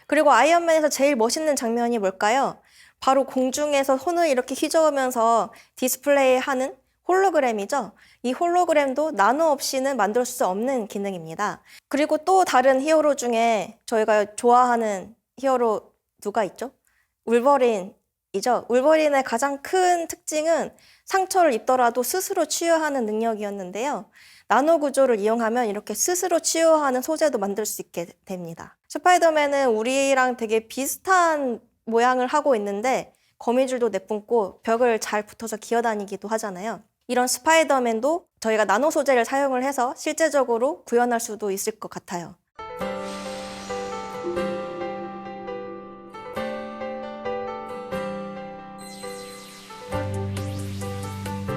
그리고 아이언맨에서 제일 멋있는 장면이 뭘까요? 바로 공중에서 손을 이렇게 휘저으면서 디스플레이하는 홀로그램이죠. 이 홀로그램도 나노 없이는 만들 수 없는 기능입니다. 그리고 또 다른 히어로 중에 저희가 좋아하는 히어로 누가 있죠? 울버린이죠. 울버린의 가장 큰 특징은 상처를 입더라도 스스로 치유하는 능력이었는데요. 나노 구조를 이용하면 이렇게 스스로 치유하는 소재도 만들 수 있게 됩니다. 스파이더맨은 우리랑 되게 비슷한 모양을 하고 있는데 거미줄도 내뿜고 벽을 잘 붙어서 기어다니기도 하잖아요. 이런 스파이더맨도 저희가 나노 소재를 사용을 해서 실제적으로 구현할 수도 있을 것 같아요.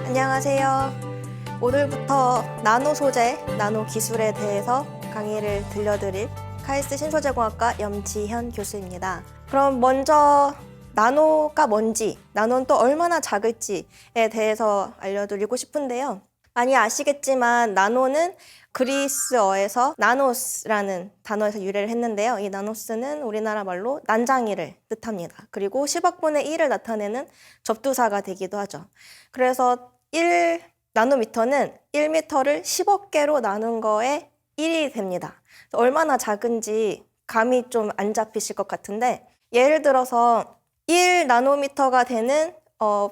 안녕하세요. 오늘부터 나노 소재, 나노 기술에 대해서 강의를 들려드릴 카이스트 신소재공학과 염지현 교수입니다. 그럼 먼저 나노가 뭔지, 나노는 또 얼마나 작을지에 대해서 알려드리고 싶은데요. 많이 아시겠지만 나노는 그리스어에서 나노스라는 단어에서 유래를 했는데요. 이 나노스는 우리나라 말로 난장이를 뜻합니다. 그리고 10억분의 1을 나타내는 접두사가 되기도 하죠. 그래서 1나노미터는 1미터를 10억 개로 나눈 거에 1이 됩니다. 얼마나 작은지 감이 좀 안 잡히실 것 같은데 예를 들어서 1나노미터가 되는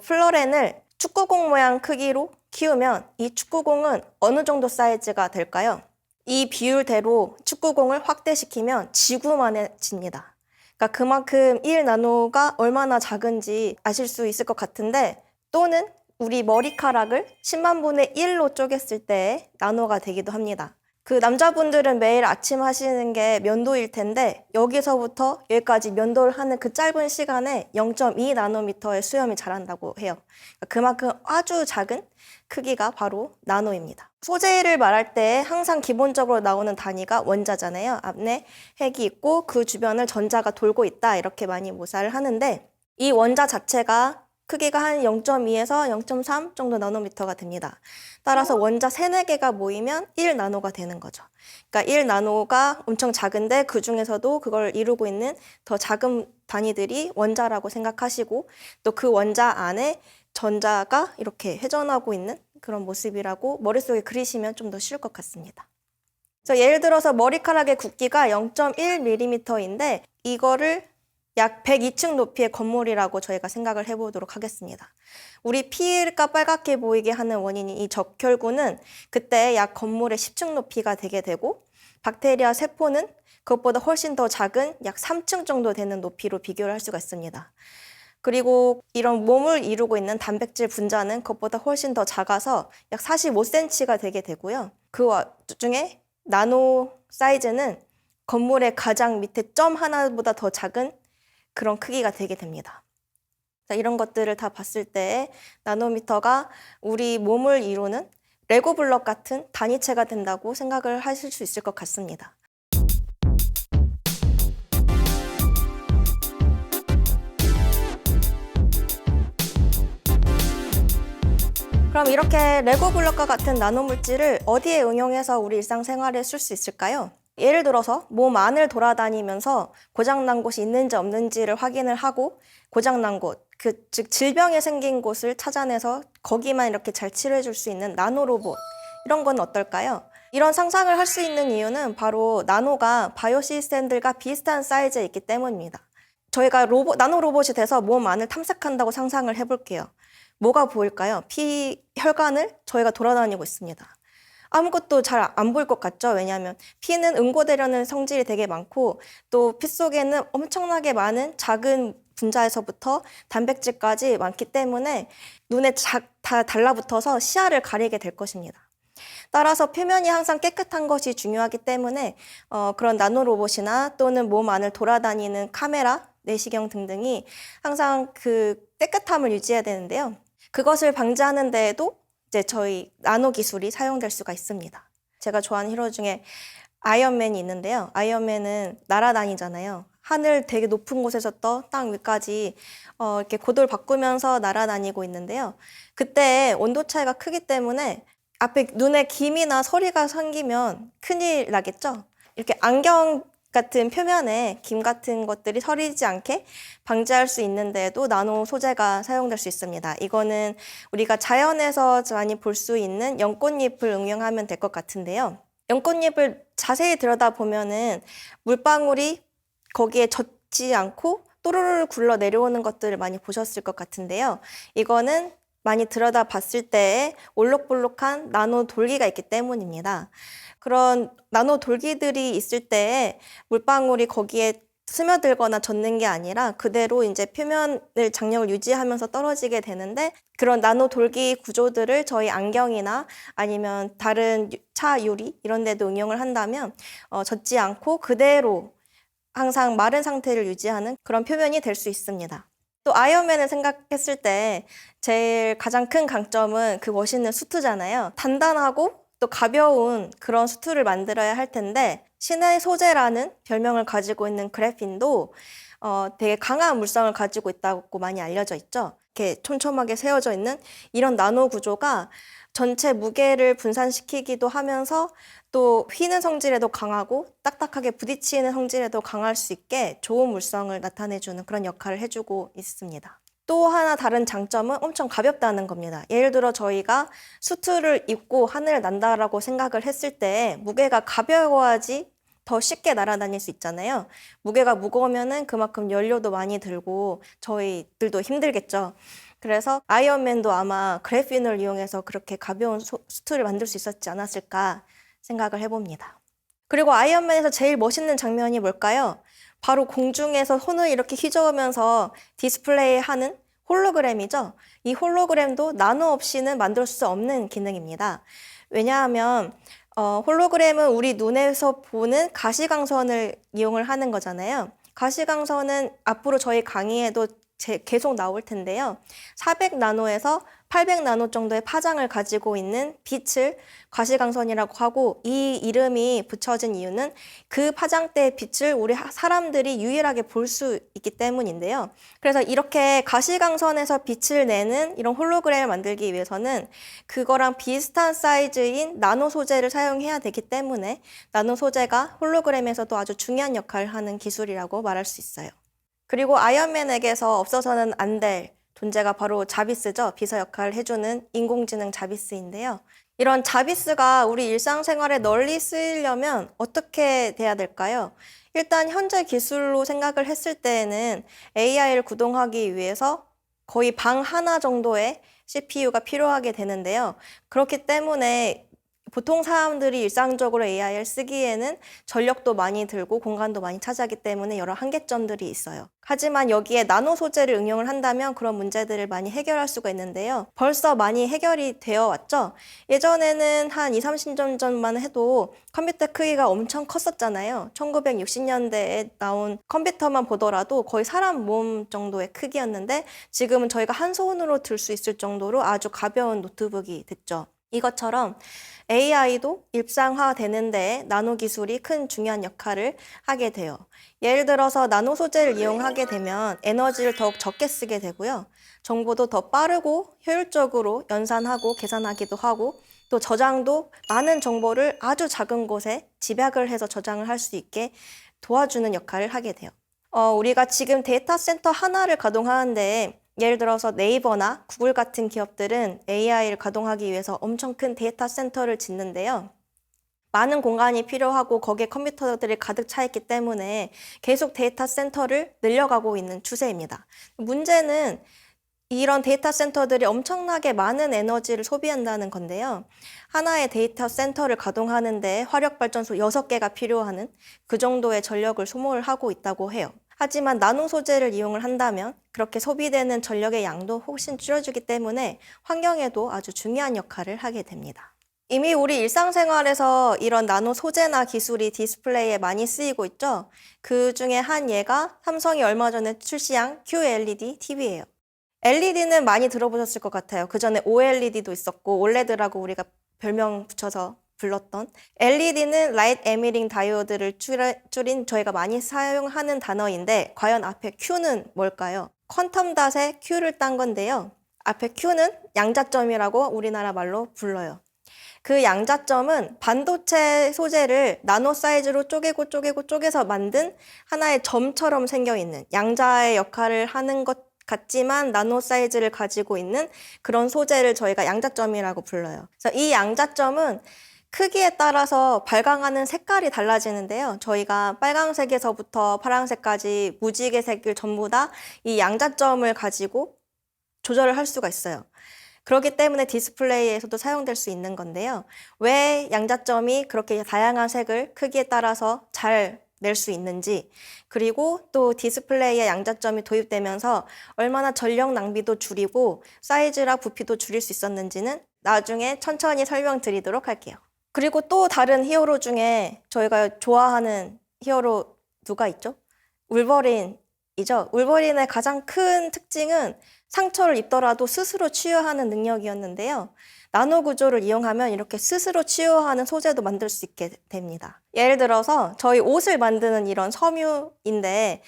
플로렌을 축구공 모양 크기로 키우면 이 축구공은 어느 정도 사이즈가 될까요? 이 비율대로 축구공을 확대시키면 지구만해집니다. 그러니까 그만큼 1나노가 얼마나 작은지 아실 수 있을 것 같은데 또는 우리 머리카락을 10만 분의 1로 쪼갰을 때 나노가 되기도 합니다. 그 남자분들은 매일 아침 하시는 게 면도일 텐데 여기서부터 여기까지 면도를 하는 그 짧은 시간에 0.2 나노미터의 수염이 자란다고 해요. 그만큼 아주 작은 크기가 바로 나노입니다. 소재를 말할 때 항상 기본적으로 나오는 단위가 원자잖아요. 앞에 핵이 있고 그 주변을 전자가 돌고 있다 이렇게 많이 묘사를 하는데 이 원자 자체가 크기가 한 0.2에서 0.3 정도 나노미터가 됩니다. 따라서 원자 3, 4개가 모이면 1나노가 되는 거죠. 그러니까 1나노가 엄청 작은데 그 중에서도 그걸 이루고 있는 더 작은 단위들이 원자라고 생각하시고 또 그 원자 안에 전자가 이렇게 회전하고 있는 그런 모습이라고 머릿속에 그리시면 좀 더 쉬울 것 같습니다. 그래서 예를 들어서 머리카락의 굵기가 0.1mm인데 이거를 약 102층 높이의 건물이라고 저희가 생각을 해보도록 하겠습니다. 우리 피가 빨갛게 보이게 하는 원인이 이 적혈구는 그때 약 건물의 10층 높이가 되게 되고 박테리아 세포는 그것보다 훨씬 더 작은 약 3층 정도 되는 높이로 비교를 할 수가 있습니다. 그리고 이런 몸을 이루고 있는 단백질 분자는 그것보다 훨씬 더 작아서 약 45cm가 되게 되고요. 그 중에 나노 사이즈는 건물의 가장 밑에 점 하나보다 더 작은 그런 크기가 되게 됩니다. 이런 것들을 다 봤을 때 나노미터가 우리 몸을 이루는 레고 블럭 같은 단위체가 된다고 생각을 하실 수 있을 것 같습니다. 그럼 이렇게 레고 블럭과 같은 나노물질을 어디에 응용해서 우리 일상생활에 쓸 수 있을까요? 예를 들어서 몸 안을 돌아다니면서 고장난 곳이 있는지 없는지를 확인을 하고 고장난 곳, 즉 질병이 생긴 곳을 찾아내서 거기만 이렇게 잘 치료해 줄 수 있는 나노로봇, 이런 건 어떨까요? 이런 상상을 할 수 있는 이유는 바로 나노가 바이오 시스템들과 비슷한 사이즈에 있기 때문입니다. 저희가 나노로봇이 돼서 몸 안을 탐색한다고 상상을 해볼게요. 뭐가 보일까요? 혈관을 저희가 돌아다니고 있습니다. 아무것도 잘 안 보일 것 같죠? 왜냐하면 피는 응고되려는 성질이 되게 많고 또 피 속에는 엄청나게 많은 작은 분자에서부터 단백질까지 많기 때문에 눈에 다 달라붙어서 시야를 가리게 될 것입니다. 따라서 표면이 항상 깨끗한 것이 중요하기 때문에 그런 나노로봇이나 또는 몸 안을 돌아다니는 카메라, 내시경 등등이 항상 그 깨끗함을 유지해야 되는데요. 그것을 방지하는 데에도 이제 저희 나노 기술이 사용될 수가 있습니다. 제가 좋아하는 히로 중에 아이언맨이 있는데요. 아이언맨은 날아다니잖아요. 하늘 되게 높은 곳에서 땅 위까지 이렇게 고도를 바꾸면서 날아다니고 있는데요. 그때 온도 차이가 크기 때문에 앞에 눈에 김이나 서리가 생기면 큰일 나겠죠. 이렇게 안경 같은 표면에 김 같은 것들이 서리지 않게 방지할 수 있는데도 나노 소재가 사용될 수 있습니다. 이거는 우리가 자연에서 많이 볼 수 있는 연꽃잎을 응용하면 될 것 같은데요. 연꽃잎을 자세히 들여다보면은 물방울이 거기에 젖지 않고 또르르 굴러 내려오는 것들을 많이 보셨을 것 같은데요. 이거는 많이 들여다봤을 때 올록볼록한 나노 돌기가 있기 때문입니다. 그런 나노 돌기들이 있을 때 물방울이 거기에 스며들거나 젖는 게 아니라 그대로 이제 표면을 장력을 유지하면서 떨어지게 되는데, 그런 나노 돌기 구조들을 저희 안경이나 아니면 다른 차 유리 이런 데도 응용을 한다면 젖지 않고 그대로 항상 마른 상태를 유지하는 그런 표면이 될 수 있습니다. 또 아이언맨을 생각했을 때 제일 가장 큰 강점은 그 멋있는 수트잖아요. 단단하고 또 가벼운 그런 수트를 만들어야 할 텐데, 신의 소재라는 별명을 가지고 있는 그래핀도 되게 강한 물성을 가지고 있다고 많이 알려져 있죠. 이렇게 촘촘하게 세워져 있는 이런 나노 구조가 전체 무게를 분산시키기도 하면서 또 휘는 성질에도 강하고 딱딱하게 부딪히는 성질에도 강할 수 있게 좋은 물성을 나타내주는 그런 역할을 해주고 있습니다. 또 하나 다른 장점은 엄청 가볍다는 겁니다. 예를 들어 저희가 수트를 입고 하늘을 난다라고 생각을 했을 때 무게가 가벼워야지 더 쉽게 날아다닐 수 있잖아요. 무게가 무거우면은 그만큼 연료도 많이 들고 저희들도 힘들겠죠. 그래서 아이언맨도 아마 그래핀을 이용해서 그렇게 가벼운 수트를 만들 수 있었지 않았을까 생각을 해봅니다. 그리고 아이언맨에서 제일 멋있는 장면이 뭘까요? 바로 공중에서 손을 이렇게 휘저으면서 디스플레이하는 홀로그램이죠. 이 홀로그램도 나노 없이는 만들 수 없는 기능입니다. 왜냐하면 홀로그램은 우리 눈에서 보는 가시광선을 이용을 하는 거잖아요. 가시광선은 앞으로 저희 강의에도 계속 나올 텐데요. 400나노에서 800나노 정도의 파장을 가지고 있는 빛을 가시광선이라고 하고, 이 이름이 붙여진 이유는 그 파장대의 빛을 우리 사람들이 유일하게 볼 수 있기 때문인데요. 그래서 이렇게 가시광선에서 빛을 내는 이런 홀로그램을 만들기 위해서는 그거랑 비슷한 사이즈인 나노 소재를 사용해야 되기 때문에 나노 소재가 홀로그램에서도 아주 중요한 역할을 하는 기술이라고 말할 수 있어요. 그리고 아이언맨에게서 없어서는 안 될 존재가 바로 자비스죠. 비서 역할을 해주는 인공지능 자비스인데요. 이런 자비스가 우리 일상생활에 널리 쓰이려면 어떻게 돼야 될까요? 일단 현재 기술로 생각을 했을 때에는 AI를 구동하기 위해서 거의 방 하나 정도의 CPU가 필요하게 되는데요. 그렇기 때문에 보통 사람들이 일상적으로 AI를 쓰기에는 전력도 많이 들고 공간도 많이 차지하기 때문에 여러 한계점들이 있어요. 하지만 여기에 나노 소재를 응용을 한다면 그런 문제들을 많이 해결할 수가 있는데요. 벌써 많이 해결이 되어 왔죠. 예전에는 한 20, 30년 전만 해도 컴퓨터 크기가 엄청 컸었잖아요. 1960년대에 나온 컴퓨터만 보더라도 거의 사람 몸 정도의 크기였는데 지금은 저희가 한 손으로 들 수 있을 정도로 아주 가벼운 노트북이 됐죠. 이것처럼 AI도 일상화되는 데 나노 기술이 큰 중요한 역할을 하게 돼요. 예를 들어서 나노 소재를 이용하게 되면 에너지를 더욱 적게 쓰게 되고요. 정보도 더 빠르고 효율적으로 연산하고 계산하기도 하고, 또 저장도 많은 정보를 아주 작은 곳에 집약을 해서 저장을 할 수 있게 도와주는 역할을 하게 돼요. 우리가 지금 데이터 센터 하나를 가동하는데, 예를 들어서 네이버나 구글 같은 기업들은 AI를 가동하기 위해서 엄청 큰 데이터 센터를 짓는데요. 많은 공간이 필요하고 거기에 컴퓨터들이 가득 차 있기 때문에 계속 데이터 센터를 늘려가고 있는 추세입니다. 문제는 이런 데이터 센터들이 엄청나게 많은 에너지를 소비한다는 건데요. 하나의 데이터 센터를 가동하는데 화력발전소 6개가 필요한 그 정도의 전력을 소모를 하고 있다고 해요. 하지만 나노 소재를 이용을 한다면 그렇게 소비되는 전력의 양도 훨씬 줄여주기 때문에 환경에도 아주 중요한 역할을 하게 됩니다. 이미 우리 일상생활에서 이런 나노 소재나 기술이 디스플레이에 많이 쓰이고 있죠. 그 중에 한 예가 삼성이 얼마 전에 출시한 QLED TV예요. LED는 많이 들어보셨을 것 같아요. 그 전에 OLED도 있었고 OLED라고 우리가 별명 붙여서 불렀던 LED는 Light Emitting Diode를 줄인 저희가 많이 사용하는 단어인데 과연 앞에 Q는 뭘까요? 퀀텀 닷에 Q를 딴 건데요. 앞에 Q는 양자점이라고 우리나라 말로 불러요. 그 양자점은 반도체 소재를 나노 사이즈로 쪼개서 만든 하나의 점처럼 생겨있는 양자의 역할을 하는 것 같지만 나노 사이즈를 가지고 있는 그런 소재를 저희가 양자점이라고 불러요. 그래서 이 양자점은 크기에 따라서 발광하는 색깔이 달라지는데요. 저희가 빨강색에서부터 파란색까지 무지개 색을 전부 다 이 양자점을 가지고 조절을 할 수가 있어요. 그렇기 때문에 디스플레이에서도 사용될 수 있는 건데요. 왜 양자점이 그렇게 다양한 색을 크기에 따라서 잘 낼 수 있는지, 그리고 또 디스플레이에 양자점이 도입되면서 얼마나 전력 낭비도 줄이고 사이즈랑 부피도 줄일 수 있었는지는 나중에 천천히 설명드리도록 할게요. 그리고 또 다른 히어로 중에 저희가 좋아하는 히어로 누가 있죠? 울버린이죠. 울버린의 가장 큰 특징은 상처를 입더라도 스스로 치유하는 능력이었는데요. 나노 구조를 이용하면 이렇게 스스로 치유하는 소재도 만들 수 있게 됩니다. 예를 들어서 저희 옷을 만드는 이런 섬유인데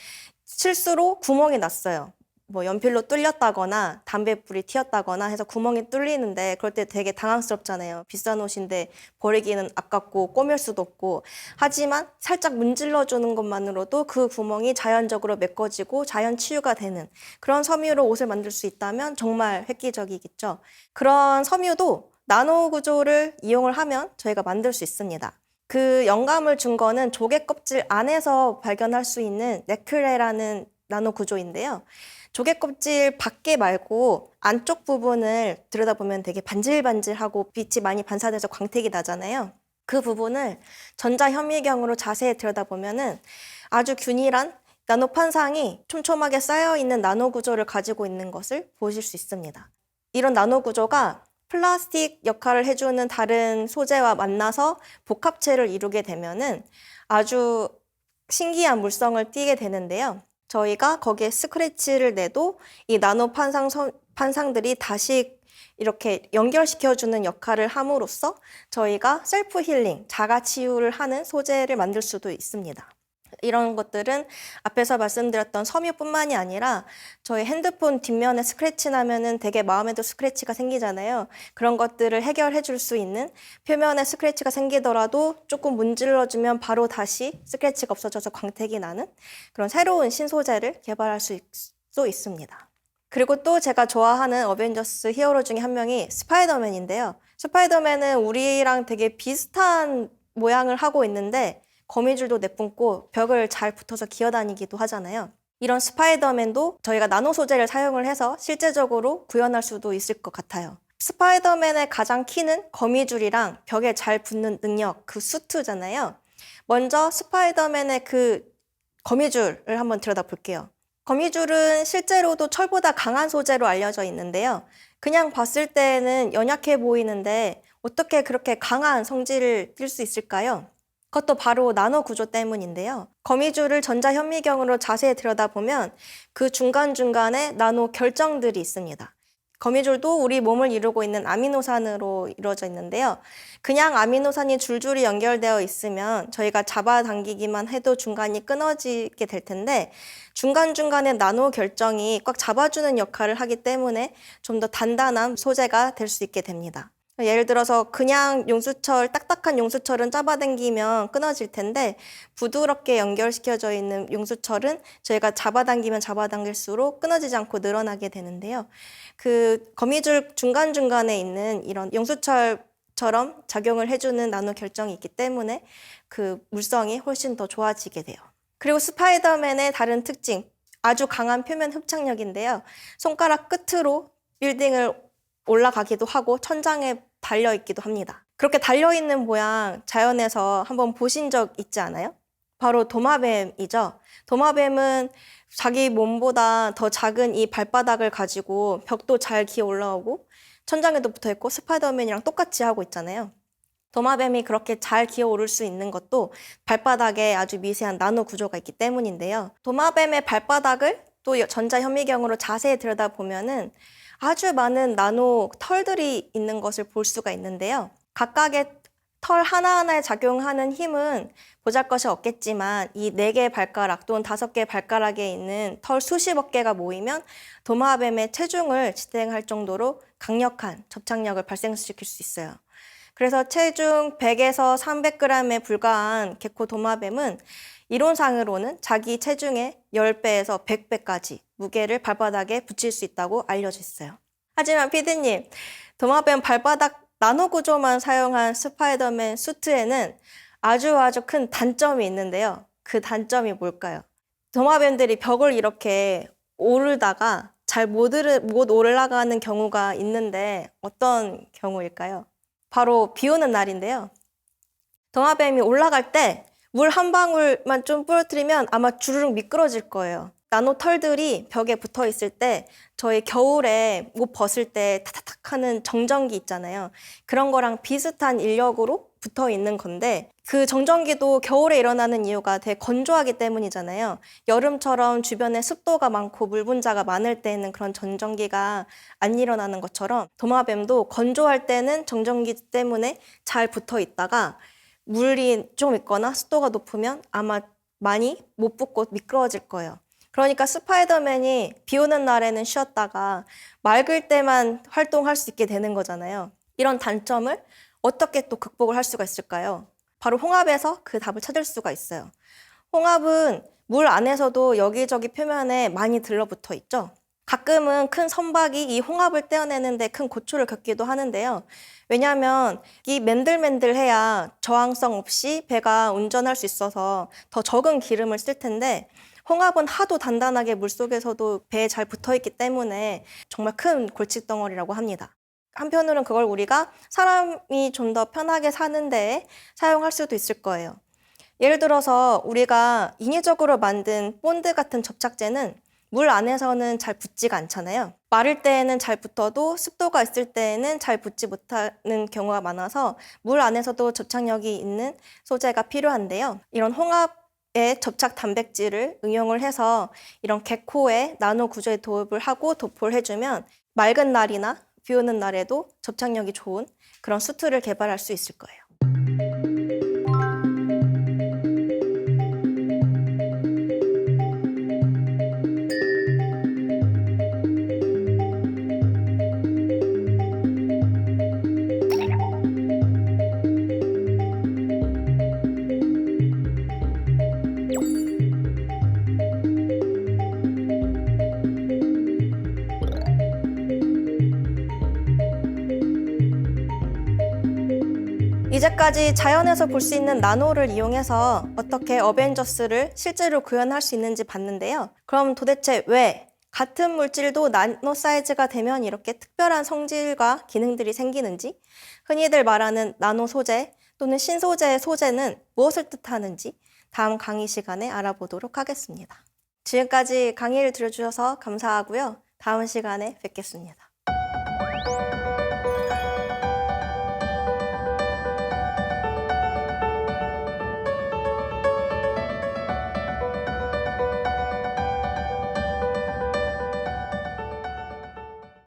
실수로 구멍이 났어요. 뭐 연필로 뚫렸다거나 담배불이 튀었다거나 해서 구멍이 뚫리는데 그럴 때 되게 당황스럽잖아요. 비싼 옷인데 버리기는 아깝고 꼬맬 수도 없고. 하지만 살짝 문질러 주는 것만으로도 그 구멍이 자연적으로 메꿔지고 자연 치유가 되는 그런 섬유로 옷을 만들 수 있다면 정말 획기적이겠죠. 그런 섬유도 나노 구조를 이용을 하면 저희가 만들 수 있습니다. 그 영감을 준 거는 조개 껍질 안에서 발견할 수 있는 네클레라는 나노 구조인데요. 조개 껍질 밖에 말고 안쪽 부분을 들여다보면 되게 반질반질하고 빛이 많이 반사돼서 광택이 나잖아요. 그 부분을 전자현미경으로 자세히 들여다보면은 아주 균일한 나노 판상이 촘촘하게 쌓여있는 나노 구조를 가지고 있는 것을 보실 수 있습니다. 이런 나노 구조가 플라스틱 역할을 해주는 다른 소재와 만나서 복합체를 이루게 되면은 아주 신기한 물성을 띠게 되는데요. 저희가 거기에 스크래치를 내도 이 나노 판상들이 다시 이렇게 연결시켜주는 역할을 함으로써 저희가 셀프 힐링, 자가 치유를 하는 소재를 만들 수도 있습니다. 이런 것들은 앞에서 말씀드렸던 섬유뿐만이 아니라 저희 핸드폰 뒷면에 스크래치 나면은 되게 마음에도 스크래치가 생기잖아요. 그런 것들을 해결해 줄 수 있는 표면에 스크래치가 생기더라도 조금 문질러주면 바로 다시 스크래치가 없어져서 광택이 나는 그런 새로운 신소재를 개발할 수 있습니다. 그리고 또 제가 좋아하는 어벤져스 히어로 중에 한 명이 스파이더맨인데요. 스파이더맨은 우리랑 되게 비슷한 모양을 하고 있는데 거미줄도 내뿜고 벽을 잘 붙어서 기어다니기도 하잖아요. 이런 스파이더맨도 저희가 나노 소재를 사용을 해서 실제적으로 구현할 수도 있을 것 같아요. 스파이더맨의 가장 키는 거미줄이랑 벽에 잘 붙는 능력, 그 수트잖아요. 먼저 스파이더맨의 그 거미줄을 한번 들여다볼게요. 거미줄은 실제로도 철보다 강한 소재로 알려져 있는데요. 그냥 봤을 때는 연약해 보이는데 어떻게 그렇게 강한 성질을 띌 수 있을까요? 그것도 바로 나노 구조 때문인데요. 거미줄을 전자현미경으로 자세히 들여다보면 그 중간중간에 나노 결정들이 있습니다. 거미줄도 우리 몸을 이루고 있는 아미노산으로 이루어져 있는데요. 그냥 아미노산이 줄줄이 연결되어 있으면 저희가 잡아당기기만 해도 중간이 끊어지게 될 텐데 중간중간에 나노 결정이 꽉 잡아주는 역할을 하기 때문에 좀 더 단단한 소재가 될 수 있게 됩니다. 예를 들어서 그냥 용수철, 딱딱한 용수철은 잡아당기면 끊어질 텐데 부드럽게 연결시켜져 있는 용수철은 저희가 잡아당기면 잡아당길수록 끊어지지 않고 늘어나게 되는데요. 그 거미줄 중간중간에 있는 이런 용수철처럼 작용을 해주는 나노 결정이 있기 때문에 그 물성이 훨씬 더 좋아지게 돼요. 그리고 스파이더맨의 다른 특징, 아주 강한 표면 흡착력인데요. 손가락 끝으로 빌딩을 올라가기도 하고 천장에 달려있기도 합니다. 그렇게 달려있는 모양 자연에서 한번 보신 적 있지 않아요? 바로 도마뱀이죠. 도마뱀은 자기 몸보다 더 작은 이 발바닥을 가지고 벽도 잘 기어 올라오고 천장에도 붙어있고 스파이더맨이랑 똑같이 하고 있잖아요. 도마뱀이 그렇게 잘 기어오를 수 있는 것도 발바닥에 아주 미세한 나노 구조가 있기 때문인데요. 도마뱀의 발바닥을 또 전자현미경으로 자세히 들여다보면은 아주 많은 나노 털들이 있는 것을 볼 수가 있는데요. 각각의 털 하나하나에 작용하는 힘은 보잘것이 없겠지만 이 4개의 발가락 또는 5개의 발가락에 있는 털 수십억 개가 모이면 도마뱀의 체중을 지탱할 정도로 강력한 접착력을 발생시킬 수 있어요. 그래서 체중 100에서 300g에 불과한 개코 도마뱀은 이론상으로는 자기 체중의 10배에서 100배까지 무게를 발바닥에 붙일 수 있다고 알려져 있어요. 하지만 피디님, 도마뱀 발바닥 나노 구조만 사용한 스파이더맨 수트에는 아주 큰 단점이 있는데요. 그 단점이 뭘까요? 도마뱀들이 벽을 이렇게 오르다가 잘 못 올라가는 경우가 있는데 어떤 경우일까요? 바로 비 오는 날인데요. 도마뱀이 올라갈 때 물 한 방울만 좀 부러뜨리면 아마 주르륵 미끄러질 거예요. 나노 털들이 벽에 붙어 있을 때 저희 겨울에 옷 벗을 때 타타탁 하는 정전기 있잖아요. 그런 거랑 비슷한 인력으로 붙어 있는 건데 그 정전기도 겨울에 일어나는 이유가 되게 건조하기 때문이잖아요. 여름처럼 주변에 습도가 많고 물 분자가 많을 때는 그런 정전기가 안 일어나는 것처럼 도마뱀도 건조할 때는 정전기 때문에 잘 붙어 있다가 물이 좀 있거나 습도가 높으면 아마 많이 못 붙고 미끄러질 거예요. 그러니까 스파이더맨이 비 오는 날에는 쉬었다가 맑을 때만 활동할 수 있게 되는 거잖아요. 이런 단점을 어떻게 또 극복을 할 수가 있을까요? 바로 홍합에서 그 답을 찾을 수가 있어요. 홍합은 물 안에서도 여기저기 표면에 많이 들러붙어 있죠. 가끔은 큰 선박이 이 홍합을 떼어내는데 큰 고초를 겪기도 하는데요. 왜냐하면 이 맨들맨들해야 저항성 없이 배가 운전할 수 있어서 더 적은 기름을 쓸 텐데 홍합은 하도 단단하게 물속에서도 배에 잘 붙어있기 때문에 정말 큰 골칫덩어리라고 합니다. 한편으로는 그걸 우리가 사람이 좀 더 편하게 사는 데에 사용할 수도 있을 거예요. 예를 들어서 우리가 인위적으로 만든 본드 같은 접착제는 물 안에서는 잘 붙지가 않잖아요. 마를 때에는 잘 붙어도 습도가 있을 때에는 잘 붙지 못하는 경우가 많아서 물 안에서도 접착력이 있는 소재가 필요한데요. 이런 홍합의 접착 단백질을 응용을 해서 이런 개코의 나노 구조에 도입을 하고 도포를 해주면 맑은 날이나 비 오는 날에도 접착력이 좋은 그런 수트를 개발할 수 있을 거예요. 이제까지 자연에서 볼 수 있는 나노를 이용해서 어떻게 어벤져스를 실제로 구현할 수 있는지 봤는데요. 그럼 도대체 왜 같은 물질도 나노 사이즈가 되면 이렇게 특별한 성질과 기능들이 생기는지, 흔히들 말하는 나노 소재 또는 신소재의 소재는 무엇을 뜻하는지 다음 강의 시간에 알아보도록 하겠습니다. 지금까지 강의를 들어주셔서 감사하고요. 다음 시간에 뵙겠습니다.